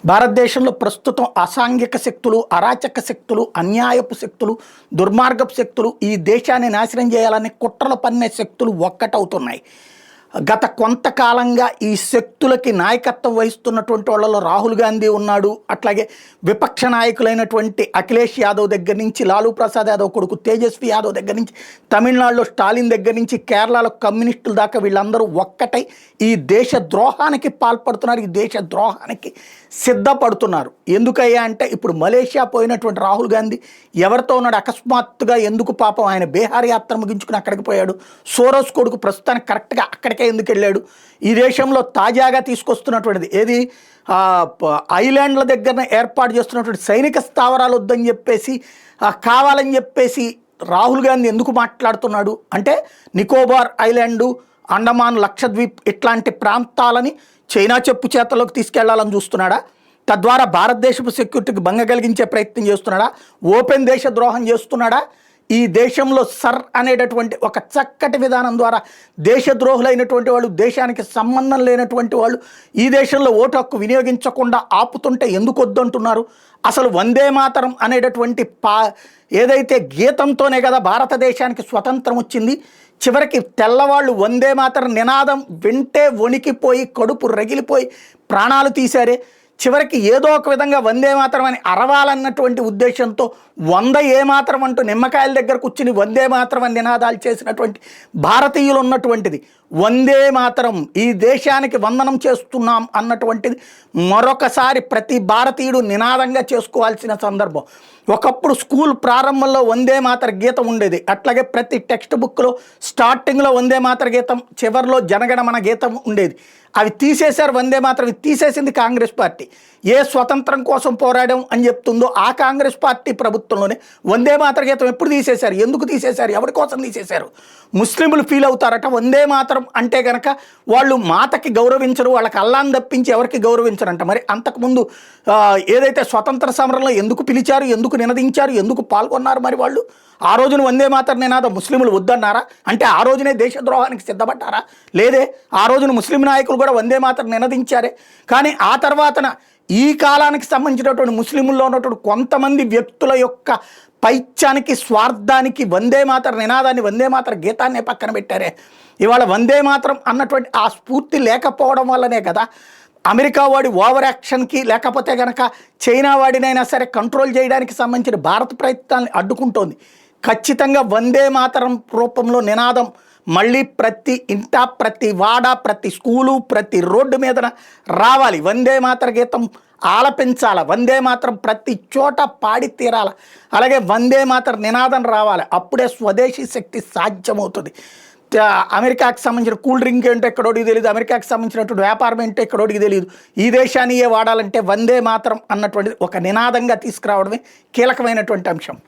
భారతదేశంలో ప్రస్తుతం అసాంఘిక శక్తులు, అరాచక శక్తులు, అన్యాయపు శక్తులు, దుర్మార్గపు శక్తులు ఈ దేశాన్ని నాశనం చేయాలని కుట్రలు పన్నే శక్తులు ఒక్కటవుతున్నాయి. గత కొంతకాలంగా ఈ శక్తులకి నాయకత్వం వహిస్తున్నటువంటి వాళ్ళలో రాహుల్ గాంధీ ఉన్నాడు. అట్లాగే విపక్ష నాయకులైనటువంటి అఖిలేష్ యాదవ్ దగ్గర నుంచి, లాలూ ప్రసాద్ యాదవ్ కొడుకు తేజస్వి యాదవ్ దగ్గర నుంచి, తమిళనాడులో స్టాలిన్ దగ్గర నుంచి, కేరళలో కమ్యూనిస్టుల దాకా వీళ్ళందరూ ఒక్కటై ఈ దేశ ద్రోహానికి పాల్పడుతున్నారు. ఈ దేశ ద్రోహానికి సిద్ధపడుతున్నారు. ఎందుకయ్యా అంటే ఇప్పుడు మలేషియా పోయినటువంటి రాహుల్ గాంధీ ఎవరితో ఉన్నాడు? అకస్మాత్తుగా ఎందుకు పాపం ఆయన బీహార్ యాత్ర ముగించుకుని అక్కడికి పోయాడు. సోరోస్ కొడుకు ప్రస్తుతానికి కరెక్ట్గా అక్కడికే ఎందుకు వెళ్ళాడు? ఈ దేశంలో తాజాగా తీసుకొస్తున్నటువంటిది ఏది, ఐలాండ్ల దగ్గర ఏర్పాటు చేస్తున్నటువంటి సైనిక స్థావరాలు వద్దని చెప్పేసి, కావాలని చెప్పేసి రాహుల్ గాంధీ ఎందుకు మాట్లాడుతున్నాడు అంటే, నికోబార్ ఐలాండు, అండమాన్, లక్షద్వీప్ ఇట్లాంటి ప్రాంతాలని చైనా చెప్పు చేతల్లోకి తీసుకెళ్లాలని చూస్తున్నాడా? తద్వారా భారతదేశపు సెక్యూరిటీకి భంగం కలిగించే ప్రయత్నం చేస్తున్నాడా? ఓపెన్ దేశ ద్రోహం చేస్తున్నాడా? ఈ దేశంలో సర్ అనేటటువంటి ఒక చక్కటి విధానం ద్వారా దేశద్రోహులైనటువంటి వాళ్ళు, దేశానికి సంబంధం లేనటువంటి వాళ్ళు ఈ దేశంలో ఓటు హక్కు వినియోగించకుండా ఆపుతుంటే ఎందుకు వద్దంటున్నారు? అసలు వందే మాతరం అనేటటువంటి ఏదైతే గీతంతోనే కదా భారతదేశానికి స్వతంత్రం వచ్చింది. చివరికి తెల్లవాళ్ళు వందే మాతరం నినాదం వింటే వణికిపోయి కడుపు రగిలిపోయి ప్రాణాలు తీశారే. చివరికి ఏదో ఒక విధంగా వందే మాతరం అని అరవాలన్నటువంటి ఉద్దేశంతో 100 ఏమాత్రం అంటూ నిమ్మకాయల దగ్గర కూర్చుని వందే మాతరం అని నినాదాలు చేసినటువంటి భారతీయులు ఉన్నటువంటిది. వందే మాతరం, ఈ దేశానికి వందనం చేస్తున్నాం అన్నటువంటిది మరొకసారి ప్రతి భారతీయుడు నినాదంగా చేసుకోవాల్సిన సందర్భం. ఒకప్పుడు స్కూల్ ప్రారంభంలో వందే మాతర గీతం ఉండేది. అట్లాగే ప్రతి టెక్స్ట్ బుక్లో స్టార్టింగ్లో వందే మాతర గీతం, చివరిలో జనగణమన గీతం ఉండేది. అవి తీసేశారు. వందే మాతరం తీసేసింది కాంగ్రెస్ పార్టీ. ఏ స్వతంత్రం కోసం పోరాడం అని చెప్తుందో ఆ కాంగ్రెస్ పార్టీ ప్రభుత్వంలోనే వందే మాతర గీతం ఎప్పుడు తీసేశారు? ఎందుకు తీసేశారు? ఎవరి కోసం తీసేశారు? ముస్లింలు ఫీల్ అవుతారట వందే మాతరం అంటే కనుక వాళ్ళు మాతకి గౌరవించరు, వాళ్ళకి అల్లాన్ని తప్పించి ఎవరికి గౌరవించరంట. మరి అంతకుముందు ఏదైతే స్వతంత్ర సమరంలో ఎందుకు పిలిచారు, ఎందుకు నినదించారు, ఎందుకు పాల్గొన్నారు? మరి వాళ్ళు ఆ రోజున వందే మాతర నినాదం ముస్లింలు వద్దన్నారా? అంటే ఆ రోజునే దేశద్రోహానికి సిద్ధపడ్డారా? లేదే. ఆ రోజున ముస్లిం నాయకులు కూడా వందే మాతర నినదించారే. కానీ ఆ తర్వాతన ఈ కాలానికి సంబంధించినటువంటి ముస్లింల్లో ఉన్నటువంటి కొంతమంది వ్యక్తుల యొక్క పైత్యానికి, స్వార్థానికి వందే మాతర నినాదాన్ని, వందే మాతర గీతాన్ని పక్కన పెట్టారే. ఇవాళ వందే మాతరం అన్నటువంటి ఆ స్ఫూర్తి లేకపోవడం వల్లనే కదా అమెరికా వాడి ఓవర్ యాక్షన్కి, లేకపోతే కనుక చైనా వాడినైనా సరే కంట్రోల్ చేయడానికి సంబంధించిన భారత ప్రయత్నాన్ని అడ్డుకుంటోంది. ఖచ్చితంగా వందే మాతరం రూపంలో నినాదం మళ్ళీ ప్రతి ఇంట, ప్రతి వాడ, ప్రతి స్కూలు, ప్రతి రోడ్డు మీదన రావాలి. వందే మాతర గీతం ఆలపించాల. వందే మాతరం ప్రతి చోట పాడి తీరాల. అలాగే వందే మాతర నినాదం రావాలి. అప్పుడే స్వదేశీ శక్తి సాధ్యమవుతుంది. అమెరికాకి సంబంధించిన కూల్ డ్రింక్ ఏంటో ఎక్కడోడికి తెలియదు, అమెరికాకి సంబంధించినటువంటి వ్యాపారం ఏంటో ఎక్కడోడికి తెలియదు. ఈ దేశాన్ని వాడాలంటే వందే మాతరం అన్నటువంటిది ఒక నినాదంగా తీసుకురావడమే కీలకమైనటువంటి అంశం.